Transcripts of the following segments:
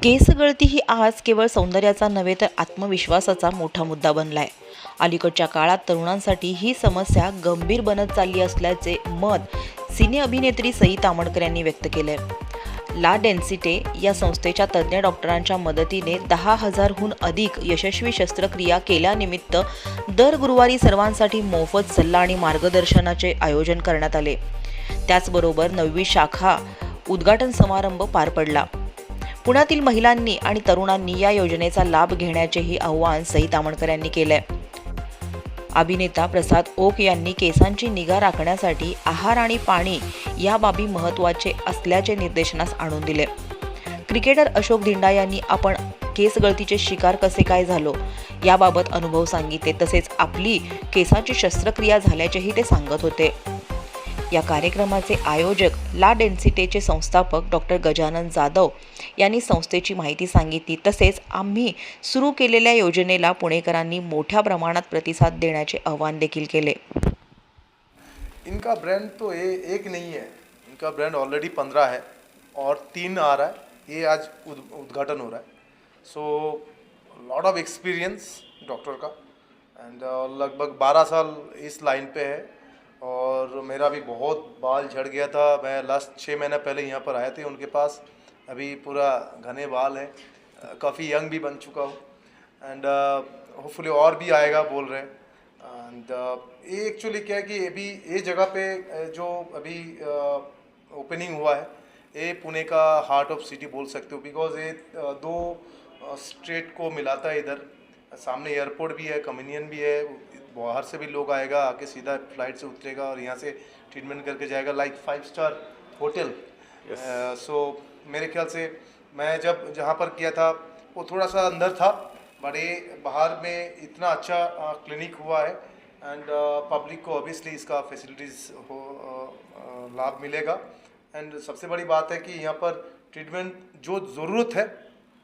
केस गळती ही आज केवळ सौंदर्याचा नव्हे तर आत्मविश्वासाचा मोठा मुद्दा बनलाय. अलीकडच्या काळात तरुणांसाठी ही समस्या गंभीर बनत चालली असल्याचे मत सिने अभिनेत्री सई तामणकर यांनी व्यक्त केले. ला डेन्सिटे या संस्थेच्या तज्ज्ञ डॉक्टरांच्या मदतीने 10,000हून अधिक यशस्वी शस्त्रक्रिया केल्यानिमित्त दर गुरुवारी सर्वांसाठी मोफत सल्ला आणि मार्गदर्शनाचे आयोजन करण्यात आले. त्याचबरोबर 9वी शाखा उद्घाटन समारंभ पार पडला. पुण्यातील महिलांनी आणि तरुणांनी या योजनेचा लाभ घेण्याचेही आवाहन सई तामणकर यांनी केले. अभिनेता प्रसाद ओक यांनी केसांची निगा राखण्यासाठी आहार आणि पाणी या बाबी महत्त्वाचे असल्याचे निर्देशनास आणून दिले. क्रिकेटर अशोक धिंडा यांनी आपण केस गळतीचे शिकार कसे काय झालो याबाबत अनुभव सांगितले. तसेच आपली केसाची शस्त्रक्रिया झाल्याचेही ते सांगत होते. या कार्यक्रमाचे आयोजक ला डेन्सिटेचे संस्थापक डॉक्टर गजानन जाधव यांनी संस्थेची माहिती सांगितली. तसेच आम्ही सुरू केलेल्या योजनेला पुणेकरांनी मोठ्या प्रमाणात प्रतिसाद देण्याचे आवाहन देखील केले. इनका ब्रांड तो एक नहीं है, इनका ब्रांड ऑलरेडी 15 है और 3 आ रहा है. ये आज उद्घाटन हो रहा है. So lot of experience doctor का एंड लगभग 12 साल इस लाइन पे है. और मेरा भी बहुत बाल झड़ गया था. मैं लास्ट 6 महीने पहले यहाँ पर आए थे उनके पास. अभी पूरा घने बाल है, काफ़ी यंग भी बन चुका हूँ एंड होपफुली और भी आएगा बोल रहे हैं. एंड ये एक्चुअली क्या है कि अभी ये जगह पे जो अभी ओपनिंग हुआ है ये पुणे का हार्ट ऑफ सिटी बोल सकते हो. बिकॉज ये 2 स्टेट को मिलाता है. इधर सामने एयरपोर्ट भी है, कम्युनियन भी है. बाहर से भी लोग आएगा, आके सीधा फ्लाइट से उतरेगा और यहाँ से ट्रीटमेंट करके जाएगा लाइक 5 स्टार होटल. सो मेरे ख्याल से मैं जब जहाँ पर किया था वो थोड़ा सा अंदर था, बट ये बाहर में इतना अच्छा क्लिनिक हुआ है एंड पब्लिक को ऑब्वियसली इसका फैसिलिटीज़ लाभ मिलेगा. एंड सबसे बड़ी बात है कि यहाँ पर ट्रीटमेंट जो ज़रूरत है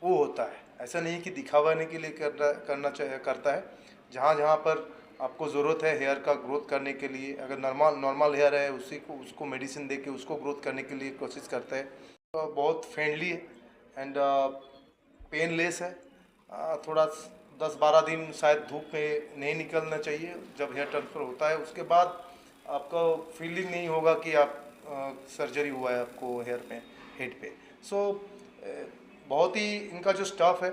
वो होता है. ऐसा नहीं कि दिखावाने के लिए करता है. जहाँ जहाँ पर आपको ज़रूरत है हेयर का ग्रोथ करने के लिए, अगर नॉर्मल हेयर है उसको मेडिसिन दे के उसको ग्रोथ करने के लिए कोशिश करता है. बहुत फ्रेंडली है एंड पेनलेस है. थोड़ा 10-12 दिन शायद धूप में नहीं निकलना चाहिए जब हेयर ट्रांसफ़र होता है. उसके बाद आपको फीलिंग नहीं होगा कि आप सर्जरी हुआ है आपको हेयर पे, हेड पे. सो बहुत ही इनका जो स्टाफ है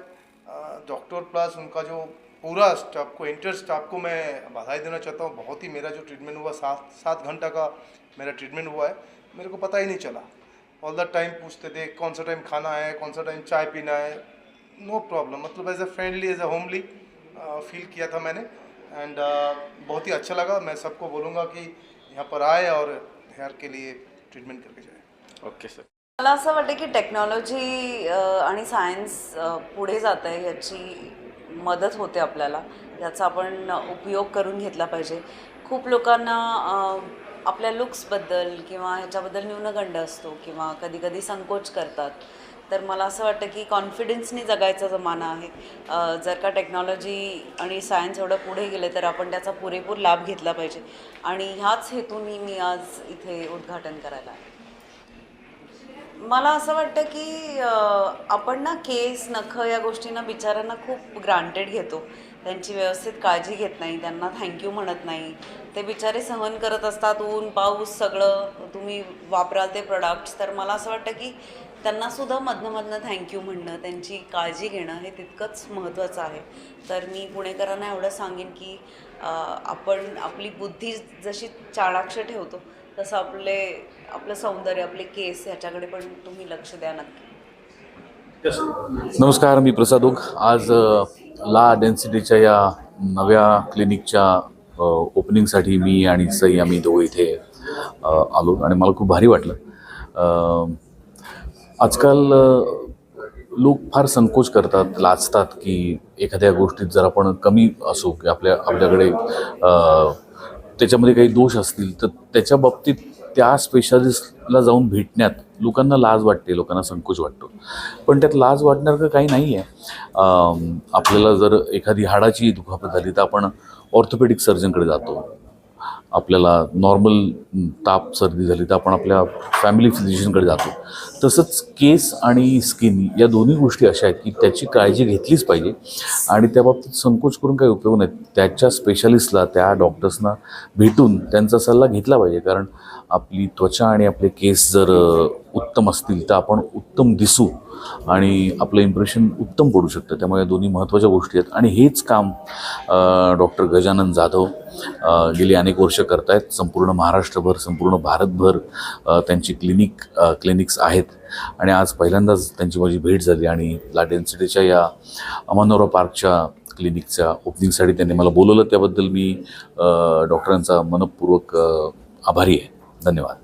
डॉक्टर प्लस उनका जो पूरा स्टाफ को, इंटर स्टाफ को मैं बधाई देना चाहता हूँ. बहुत ही मेरा जो ट्रीटमेंट हुआ 7 घंटा का मेरा ट्रीटमेंट हुआ है. मेरे को पता ही नहीं चला. ऑल द टाइम पूछते थे कौन सा टाइम खाना है, कौन सा टाइम चाय पीना है. No problem. मतलब as a friendly, as a homely feel किया था मैंने एंड बहुत ही अच्छा लगा. मैं सबको बोलूँगा कि यहाँ पर आए और हेयर के लिए ट्रीटमेंट करके जाए. Okay sir. मला असं वाटतं की टेक्नॉलॉजी आणि सायन्स पुढे जात आहे, याची मदत होते आपल्याला. याचा आपण उपयोग करून घेतला पाहिजे. खूप लोकांना आपल्या लुक्सबद्दल किंवा ह्याच्याबद्दल न्यूनगंड असतो किंवा कधी कधी संकोच करतात. तर मला असं वाटतं की कॉन्फिडन्सनी जगायचा जमाना आहे. जर का टेक्नॉलॉजी आणि सायन्स एवढं पुढे गेले तर आपण त्याचा पुरेपूर लाभ घेतला पाहिजे आणि ह्याच हेतूने मी आज इथे उद्घाटन करायला आहे. मला असं वाटतं की आपण ना केस, नखं या गोष्टींना बिचाऱ्यांना खूप ग्रांटेड घेतो. त्यांची व्यवस्थित काळजी घेत नाही, त्यांना थँक्यू म्हणत नाही. ते बिचारे सहन करत असतात, ऊन पाऊस सगळं तुम्ही वापराल ते प्रोडक्ट्स. तर मला असं वाटतं की त्यांनासुद्धा मधनं थँक्यू म्हणणं, त्यांची काळजी घेणं हे तितकंच महत्त्वाचं आहे. तर मी पुणेकरांना एवढं सांगेन की आपण आपली बुद्धी जशी चाणाक्ष ठेवतो तसं आपलं सौंदर्य, आपले केस ह्याच्याकडे पण तुम्ही लक्ष द्या नक्की. नमस्कार, मी प्रसाद ओक. आज ला डेन्सिटीच्या या नव्या क्लिनिकच्या ओपनिंगसाठी मी आणि सई आम्ही दोघं इथे आलो आणि मला खूप भारी वाटलं. आजकाल लोक फार संकोच करतात, लाजतात की एखाद्या गोष्टीत जर आपण कमी असू की आपल्याकडे त्याच्यामध्ये काही दोष असतील तर त्याच्या बाबतीत त्या स्पेशालिस्टला जाऊन भेटण्यात लोकांना लाज वाटते, लोकांना संकोच वाटतो. पण त्यात लाज वाटण्यासारखं काही नाही आहे. आपल्याला जर एखादी हाडाची दुखापत झाली तर आपण ऑर्थोपेडिक सर्जनकडे जातो. आपल्याला नॉर्मल ताप सर्दी झाली तर आपण आपल्या फॅमिली फिजिशियनकडे जातो. तसंच केस आणि स्किन या दोन्ही गोष्टी अशा आहेत की त्याची काळजी घेतलीच पाहिजे आणि त्याबाबतीत संकोच करून काही उपयोग नाही. त्याच्या स्पेशालिस्टला, त्या डॉक्टर्सना भेटून त्यांचा सल्ला घेतला पाहिजे. कारण आपली त्वचा आणि आपले केस जर उत्तम असतील तर आपण उत्तम दिसू आणि आपलं इम्प्रेशन उत्तम पडू शकतं. त्यामुळे या दोन्ही महत्त्वाच्या गोष्टी आहेत आणि हेच काम डॉक्टर गजानन जाधव गेली अनेक वर्ष करत आहेत. संपूर्ण महाराष्ट्रभर, संपूर्ण भारतभर त्यांची क्लिनिक्स आहेत आणि आज पहिल्यांदाच त्यांची माझी भेट झाली आणि ला डेन्सिटीच्या या अमानोरा पार्कच्या क्लिनिकच्या ओपनिंगसाठी त्यांनी मला बोलवलं. त्याबद्दल मी डॉक्टरांचा मनपूर्वक आभारी आहे. धन्यवाद.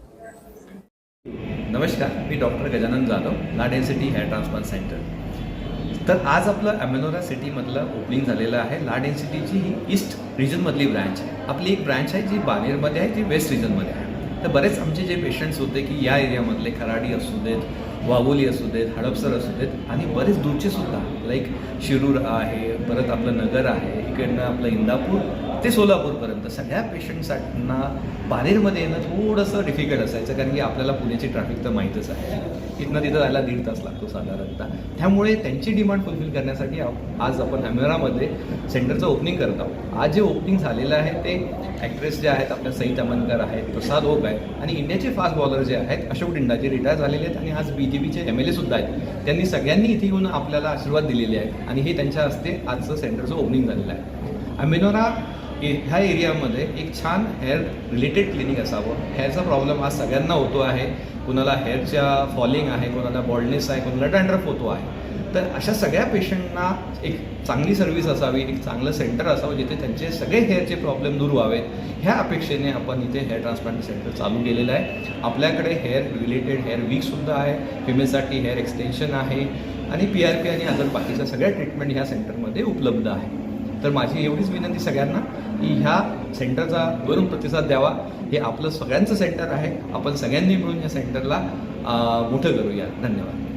नमस्कार, मी डॉक्टर गजानन जाधव, ला डेन्सिटी हेअर ट्रान्सप्लांट सेंटर. तर आज आपलं अमेनोरा सिटीमधलं ओपनिंग झालेलं आहे. ला डेन्सिटीची ही ईस्ट रिजनमधली ब्रँच आहे. आपली एक ब्रँच आहे जी बानेरमध्ये आहे, जी वेस्ट रिजनमध्ये आहे. तर बरेच आमचे जे पेशंट्स होते की या एरियामधले खराडी असू देत, वाघोली असू देत, हडपसर असू देत आणि बरेच दूरचे सुद्धा लाईक शिरूर आहे, परत आपलं नगर आहे, इकडनं आपलं इंदापूर ते सोलापूरपर्यंत सगळ्या पेशंट्सांना बानेरमध्ये येणं थोडंसं डिफिकल्ट असायचं. कारण की आपल्याला पुण्याची ट्रॅफिक तर माहीतच आहे, इथनं तिथं जायला 1.5 तास लागतो साधारणतः. त्यामुळे त्यांची डिमांड फुलफिल करण्यासाठी आज आपण अमेनोरामध्ये सेंटरचं ओपनिंग करत आहोत. आज जे ओपनिंग झालेलं आहे ते ॲक्ट्रेस जे आहेत आपल्या सई तमनकर आहेत, प्रसाद ओक आहेत आणि इंडियाचे फास्ट बॉलर जे आहेत अशोक डिंडा जे रिटायर झालेले आहेत आणि आज BJPचे MLA सुद्धा आहेत. त्यांनी सगळ्यांनी इथे येऊन आपल्याला आशीर्वाद दिलेले आहेत आणि हे त्यांच्या हस्ते आजचं सेंटरचं ओपनिंग झालेलं आहे. अमेनोरा ह्या एरियामध्ये एक छान हेअर रिलेटेड क्लिनिक असावं. हेअरचा प्रॉब्लेम आज सगळ्यांना होतो आहे. कोणाला हेअरच्या फॉलिंग आहे, कोणाला बॉल्डनेस आहे, कोणाला डॅन्ड्रफ होतो आहे. तर अशा सगळ्या पेशंटना एक चांगली सर्व्हिस असावी, एक चांगलं सेंटर असावं जिथे त्यांचे सगळे हेअरचे प्रॉब्लेम दूर व्हावेत. ह्या अपेक्षेने आपण इथे हेअर ट्रान्सप्लांट सेंटर चालू केलेलं आहे. आपल्याकडे हेअर रिलेटेड हेअर वीकसुद्धा आहे, फिमेलसाठी हेअर एक्सटेन्शन आहे आणि PRP आणि अदर बाकीच्या सगळ्या ट्रीटमेंट ह्या सेंटरमध्ये उपलब्ध आहे. तर माझी एवढीच विनंती सगळ्यांना की ह्या सेंटरचा वरून प्रतिसाद द्यावा. हे आपलं सगळ्यांचं सेंटर आहे. आपण सगळ्यांनी मिळून या सेंटरला मोठं करूया. धन्यवाद.